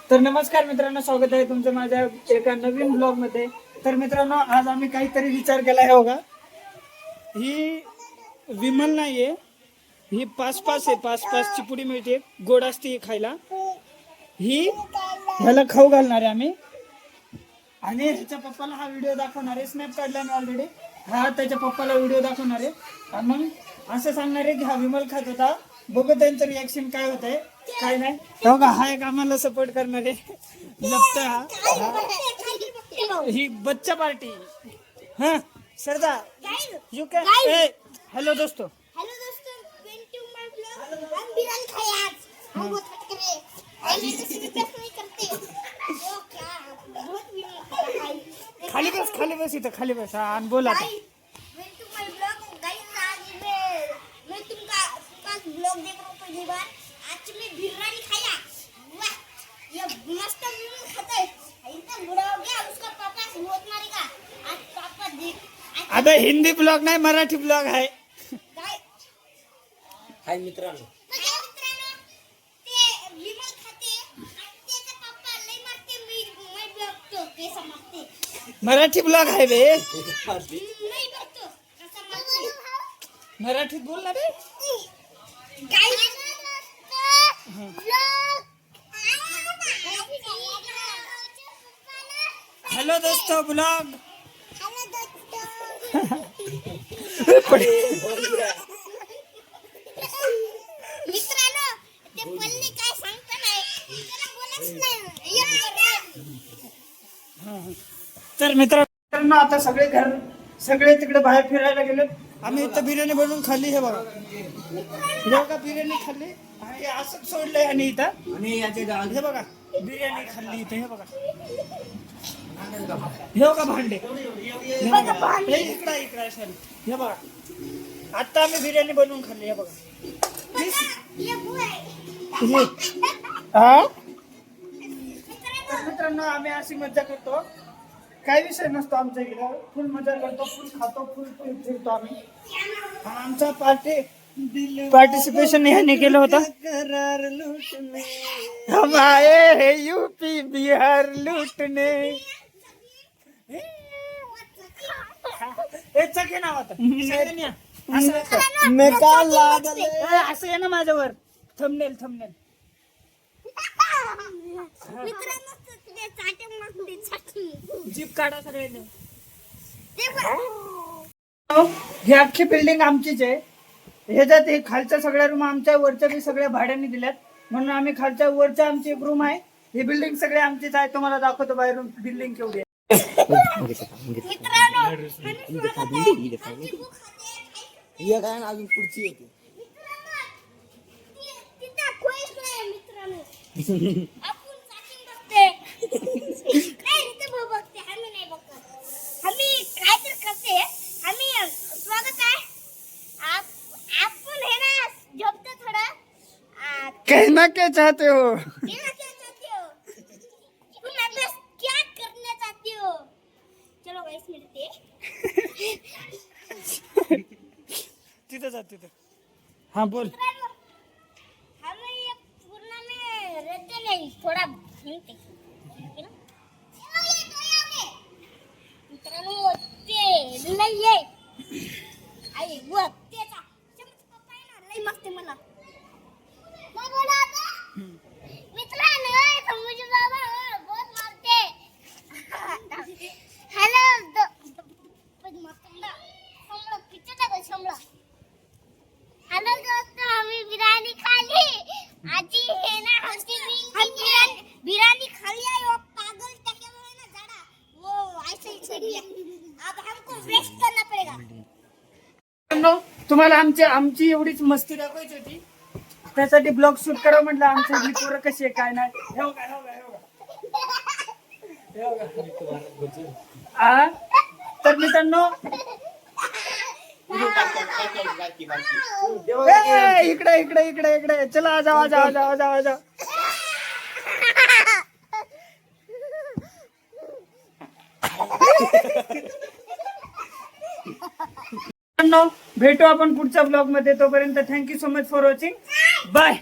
तर नमस्कार मित्रांनो, स्वागत आहे तुमचं माझ्या एका नवीन ब्लॉग मध्ये। तर मित्रांनो, आज आम्ही काहीतरी विचार केला आहे बघा। ही विमल नाहीये, ही पाच पाचची पुडी मिळते, गोड असते खायला। ही ह्याला खाऊ घालणार आहे आम्ही, आणि ह्याच्या पप्पाला हा व्हिडिओ दाखवणार आहे। स्नॅप काढला मी ऑलरेडी, हा त्याच्या पप्पाला व्हिडिओ दाखवणार आहे। आणि मग असं सांगणार आहे की हा विमल खात होता, बघू त्यांचं रिॲक्शन काय होत आहे काय नाही। बघा, हा एक आम्हाला सपोर्ट करणार आहे, लपता ही बच्चा पार्टी। हाँ सरदार, यू कैन। हेलो दोस्तों, वेलकम टू माय ब्लॉग। हम बिरयानी खाए आज, हम बहुत हट करे ऐसे किसी भी प्यास नहीं करते। वो क्या बहुत भी खाली बस इथं खाली बस आणि बोला। Welcome to my blog guys. आज मैं तुमका ब्लॉग देख रहा हूं पहली बार। आज मैं बिरयानी खाया, वाह ये मस्त बिरयानी खाता है। इतना बुरा हो गया, उसका पापा से बहुत मारेगा आज। पापा देख, अबे हिंदी ब्लॉग नाही, मराठी ब्लॉग आहे। हाय मित्रांनो, ते विमल खाते आणि त्याचा पप्पा लई मारते। मी बघतो कसं मारते, मराठी ब्लॉग आहे बे, नाही बघतो कसं मारते। मराठीत बोल ना रे। गाइस हेलो दोस्तों ब्लॉग। हेलो दोस्तों, मित्रांनो ते पल्ली काय सांगता नाही, त्याला बोलायच नाही। तर मित्रांनो, आता सगळे तिकडे बाहेर फिरायला गेले। आम्ही इथं बिर्याणी बनवून खाल्ली, हे बघा। हे बघा बिर्याणी खाल्ली आणि असंच सोडलंय। आणि इथं आणि याचे हे बघा बिर्याणी खाल्ली इथं, हे बघा। हे बघा भांडे, हे बघा इकडे असेल, हे बघा। आता आम्ही बिर्याणी बनवून खाल्ली, हे बघा। तर मित्रांनो, आम्ही अशी मजा करतो, काही विषय नसतो आमच्या इकडे। फुल मजा करतो, फुल खातो, फुल फिरतो आम्ही। आमचा पार्टिसिपेशन ह्याने केलं होतं। हम आए है यूपी बिहार लूटने। हे चके नाव आता असं आहे ना माझ्यावर थंबनेल। मित्रांनो ते चाटे मागते चाटे, जीप काढा सगळ्यांनी। ते ही अख्खी बिल्डिंग आमचीच आहे। ह्याच्यात हे खालच्या सगळ्या रूम आमच्या, वरच्या बी सगळ्या भाड्याने दिल्यात, म्हणून आम्ही खालच्या वरच्या आमची एक रूम आहे। ही बिल्डिंग सगळे आमचीच आहे। तुम्हाला दाखवतो बाहेरून बिल्डिंग केवढी आहे। मित्रांनो ये काय अजून पुढची येते। तिथे कोणीच नाही मित्रांनो, आपण चाटिंग बघते। नाही रे, ते बघते, आम्ही नाही बघत। आम्ही काय तर करते, आम्ही स्वागत आहे। आपण है ना झोपते थोड़ा, कहना क्या चाहते हो? कहना क्या चाहते हो, तुम अभ्यास क्या करना चाहते हो? चलो गाइस मिलते हैं। तिथं जा तिथं। हाँ बोल। हमें ये पूर्णा में रहते नहीं, थोड़ा घूमते है ना। मित्रांनो ते लई आहे, आई वो त्याचा चमच पप्पा आहे ना, लई मागते मला। मित्रांनो समजू बाबा बहुत मारते। हेलो हेलो दोस्तों, हमें बिरयानी खा ली। आजी है ना, हम बिरयानी खा लिया। वो पागल टके है ना जाड़ा, वो ऐसे ही छोड़ दिया। अब हमको रेस्ट करना पड़ेगा। तुम्हाला आमची एवढीच मस्ती दाखवायची होती, त्यासाठी ब्लॉग शूट करा म्हटलं। आमची ही पोरं कशी आहे काय नाही, हे बघा। तर मित्रांनो, इकडे चला, आ जाओ। भेटू आपण पुढच्या ब्लॉग मध्ये। तोपर्यंत thank you so much for watching, bye.